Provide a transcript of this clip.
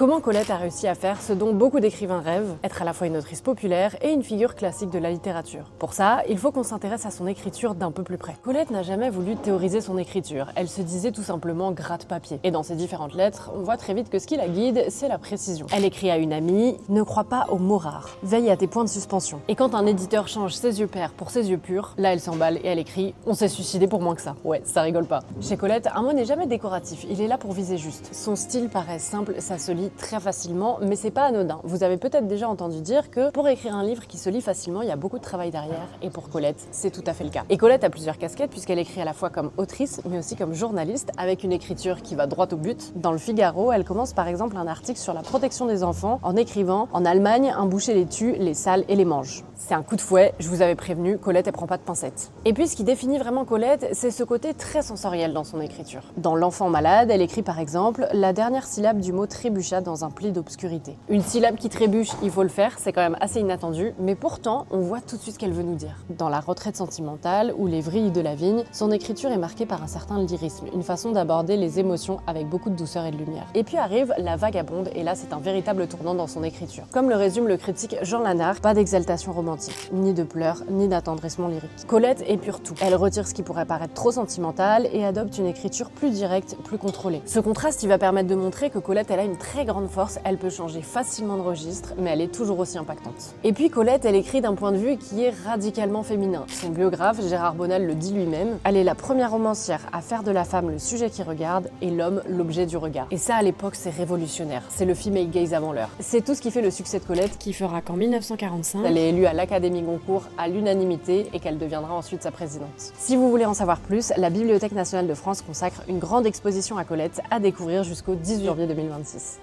Comment Colette a réussi à faire ce dont beaucoup d'écrivains rêvent, être à la fois une autrice populaire et une figure classique de la littérature? Pour ça, il faut qu'on s'intéresse à son écriture d'un peu plus près. Colette n'a jamais voulu théoriser son écriture, elle se disait tout simplement gratte-papier. Et dans ses différentes lettres, on voit très vite que ce qui la guide, c'est la précision. Elle écrit à une amie « Ne crois pas aux mots rares, veille à tes points de suspension ». Et quand un éditeur change ses yeux pairs pour ses yeux purs, là elle s'emballe et elle écrit « On s'est suicidé pour moins que ça ». Ouais, ça rigole pas. Chez Colette, un mot n'est jamais décoratif, il est là pour viser juste. Son style paraît simple, ça se lit très facilement, mais c'est pas anodin. Vous avez peut-être déjà entendu dire que pour écrire un livre qui se lit facilement, il y a beaucoup de travail derrière, et pour Colette, c'est tout à fait le cas. Et Colette a plusieurs casquettes puisqu'elle écrit à la fois comme autrice, mais aussi comme journaliste, avec une écriture qui va droit au but. Dans le Figaro, elle commence par exemple un article sur la protection des enfants en écrivant « En Allemagne, un boucher les tue, les sale et les mange ». C'est un coup de fouet, je vous avais prévenu, Colette elle prend pas de pincettes. Et puis ce qui définit vraiment Colette, c'est ce côté très sensoriel dans son écriture. Dans L'Enfant malade, elle écrit par exemple la dernière syllabe du mot trébucha dans un pli d'obscurité. Une syllabe qui trébuche, il faut le faire, c'est quand même assez inattendu, mais pourtant on voit tout de suite ce qu'elle veut nous dire. Dans La retraite sentimentale ou Les vrilles de la vigne, son écriture est marquée par un certain lyrisme, une façon d'aborder les émotions avec beaucoup de douceur et de lumière. Et puis arrive La vagabonde, et là c'est un véritable tournant dans son écriture. Comme le résume le critique Jean Lanard, pas d'exaltation romantique, ni de pleurs, ni d'attendrissement lyrique. Colette épure tout. Elle retire ce qui pourrait paraître trop sentimental et adopte une écriture plus directe, plus contrôlée. Ce contraste, il va permettre de montrer que Colette, elle a une très grande force, elle peut changer facilement de registre, mais elle est toujours aussi impactante. Et puis Colette, elle écrit d'un point de vue qui est radicalement féminin. Son biographe, Gérard Bonal, le dit lui-même, elle est la première romancière à faire de la femme le sujet qui regarde et l'homme l'objet du regard. Et ça, à l'époque, c'est révolutionnaire. C'est le female gaze avant l'heure. C'est tout ce qui fait le succès de Colette, qui fera qu'en 1945, elle est élue à l'Académie Goncourt à l'unanimité et qu'elle deviendra ensuite sa présidente. Si vous voulez en savoir plus, la Bibliothèque nationale de France consacre une grande exposition à Colette à découvrir jusqu'au 18 janvier 2026.